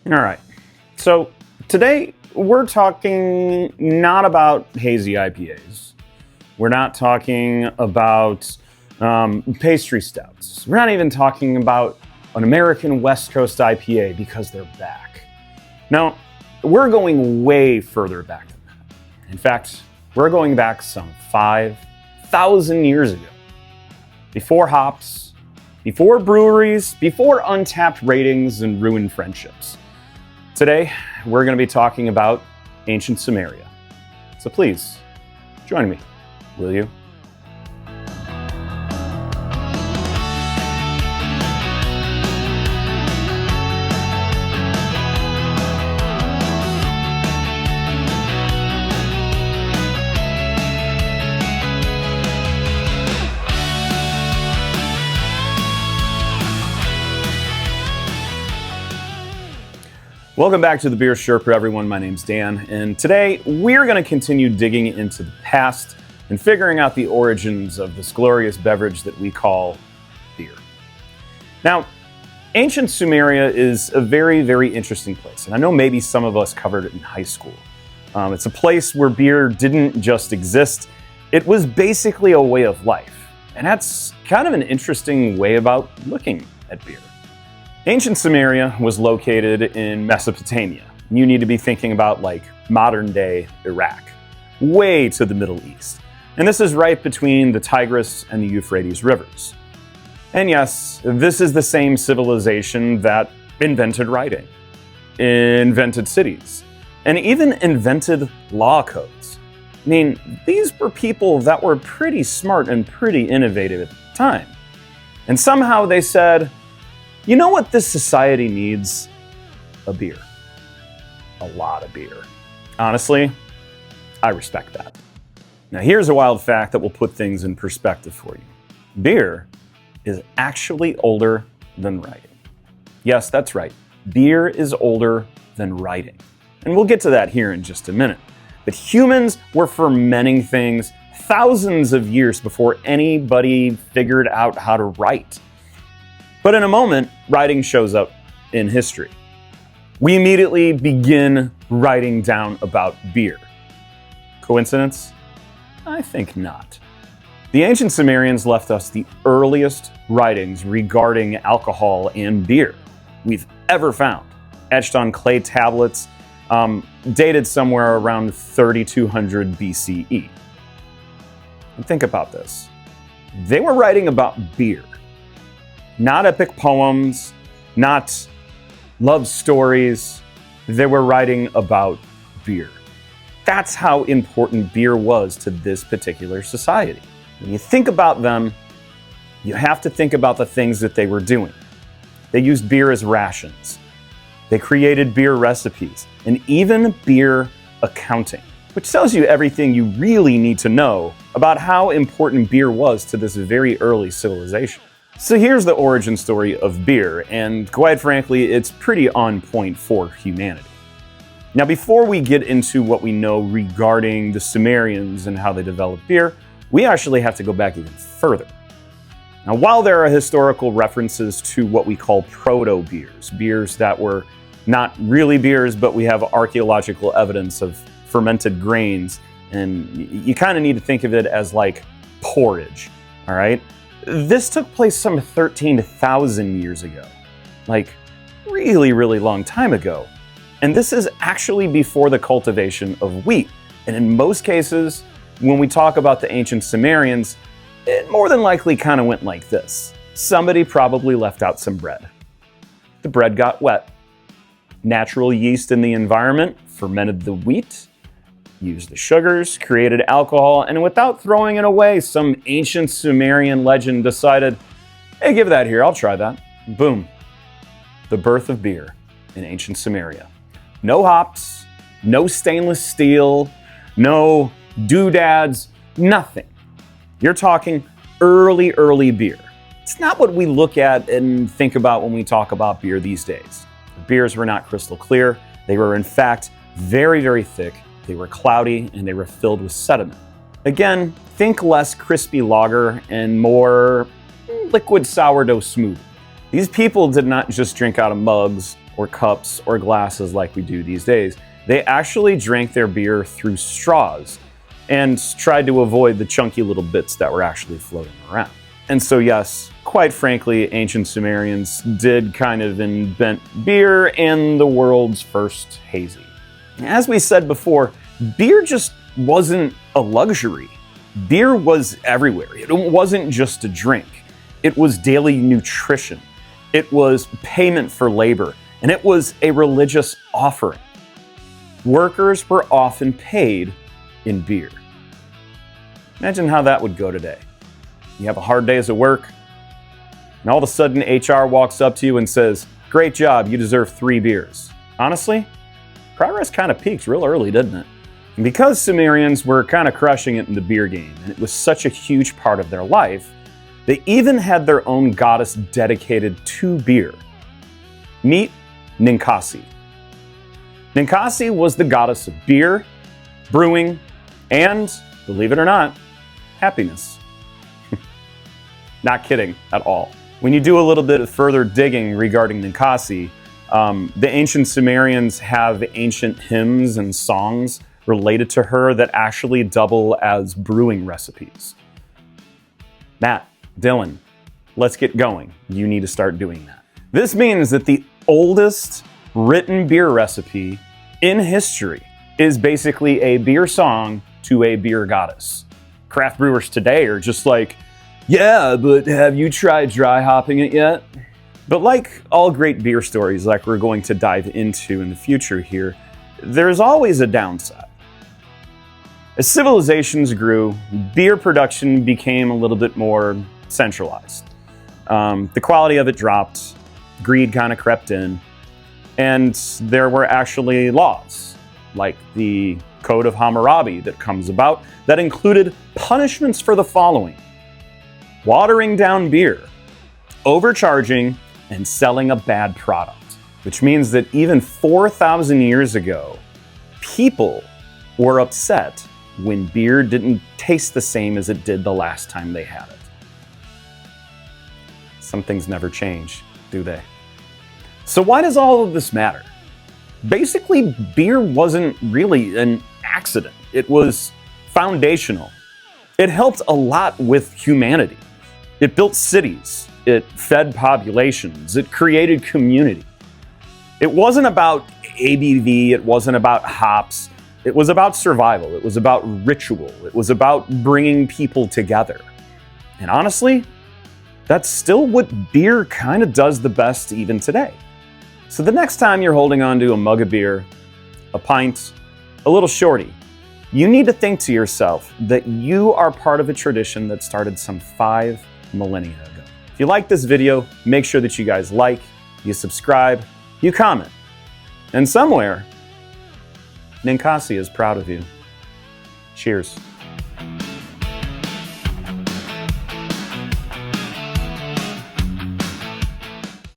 All right. So today we're talking not about hazy IPAs. We're not talking about pastry stouts. We're not even talking about an American West Coast IPA because they're back. No, we're going way further back than that. In fact, we're going back some 5,000 years ago. Before hops, before breweries, before untapped ratings and ruined friendships. Today, we're going to be talking about Ancient Sumeria. So please, join me, will you? Welcome back to the Beer Sherpa, everyone. My name's Dan, and today we're going to continue digging into the past and figuring out the origins of this glorious beverage that we call beer. Now, Ancient Sumeria is a very, very interesting place, and I know maybe some of us covered it in high school. It's a place where beer didn't just exist, it was basically a way of life, and that's kind of an interesting way about looking at beer. Ancient Sumeria was located in Mesopotamia. You need to be thinking about like modern-day Iraq, way to the Middle East. And this is right between the Tigris and the Euphrates rivers. And yes, this is the same civilization that invented writing, invented cities, and even invented law codes. I mean, these were people that were pretty smart and pretty innovative at the time. And somehow they said, you know what this society needs? A beer. A lot of beer. Honestly, I respect that. Now here's a wild fact that will put things in perspective for you. Beer is actually older than writing. Yes, that's right. Beer is older than writing. And we'll get to that here in just a minute. But humans were fermenting things thousands of years before anybody figured out how to write. But in a moment, writing shows up in history. We immediately begin writing down about beer. Coincidence? I think not. The ancient Sumerians left us the earliest writings regarding alcohol and beer we've ever found, etched on clay tablets, dated somewhere around 3200 BCE. And think about this. They were writing about beer. Not epic poems, not love stories. They were writing about beer. That's how important beer was to this particular society. When you think about them, you have to think about the things that they were doing. They used beer as rations. They created beer recipes and even beer accounting, which tells you everything you really need to know about how important beer was to this very early civilization. So here's the origin story of beer, and quite frankly, it's pretty on point for humanity. Now, before we get into what we know regarding the Sumerians and how they developed beer, we actually have to go back even further. Now, while there are historical references to what we call proto-beers, beers that were not really beers, but we have archaeological evidence of fermented grains, and you kind of need to think of it as like porridge, all right? This took place some 13,000 years ago, like really, really long time ago. And this is actually before the cultivation of wheat. And in most cases, when we talk about the ancient Sumerians, it more than likely kind of went like this. Somebody probably left out some bread. The bread got wet. Natural yeast in the environment fermented the wheat, used the sugars, created alcohol, and without throwing it away, some ancient Sumerian legend decided, hey, give that here, I'll try that. Boom. The birth of beer in ancient Sumeria. No hops, no stainless steel, no doodads, nothing. You're talking early beer. It's not what we look at and think about when we talk about beer these days. The beers were not crystal clear. They were in fact very, very thick. They were cloudy and they were filled with sediment. Again, think less crispy lager and more liquid sourdough smoothie. These people did not just drink out of mugs or cups or glasses like we do these days. They actually drank their beer through straws and tried to avoid the chunky little bits that were actually floating around. And so yes, quite frankly, ancient Sumerians did kind of invent beer and the world's first hazy. As we said before, beer just wasn't a luxury. Beer was everywhere. It wasn't just a drink. It was daily nutrition. It was payment for labor, and it was a religious offering. Workers were often paid in beer. Imagine how that would go today. You have a hard day at work, and all of a sudden HR walks up to you and says, "Great job, you deserve 3 beers." Honestly, progress kind of peaked real early, didn't it? And because Sumerians were kind of crushing it in the beer game, and it was such a huge part of their life, they even had their own goddess dedicated to beer. Meet Ninkasi. Ninkasi was the goddess of beer, brewing, and, believe it or not, happiness. Not kidding at all. When you do a little bit of further digging regarding Ninkasi, the ancient Sumerians have ancient hymns and songs related to her that actually double as brewing recipes. Matt, Dylan, let's get going. You need to start doing that. This means that the oldest written beer recipe in history is basically a beer song to a beer goddess. Craft brewers today are just like, yeah, but have you tried dry hopping it yet? But like all great beer stories, like we're going to dive into in the future here, there's always a downside. As civilizations grew, beer production became a little bit more centralized. The quality of it dropped, greed kind of crept in, and there were actually laws, like the Code of Hammurabi that comes about, that included punishments for the following: watering down beer, overcharging, and selling a bad product. Which means that even 4,000 years ago, people were upset when beer didn't taste the same as it did the last time they had it. Some things never change, do they? So why does all of this matter? Basically, beer wasn't really an accident. It was foundational. It helped a lot with humanity. It built cities. It fed populations. It created community. It wasn't about ABV. It wasn't about hops. It was about survival. It was about ritual. It was about bringing people together. And honestly, that's still what beer kind of does the best even today. So the next time you're holding on to a mug of beer, a pint, a little shorty, you need to think to yourself that you are part of a tradition that started some 5 millennia ago. If you like this video, make sure that you guys like, you subscribe, you comment. And somewhere, Ninkasi is proud of you. Cheers.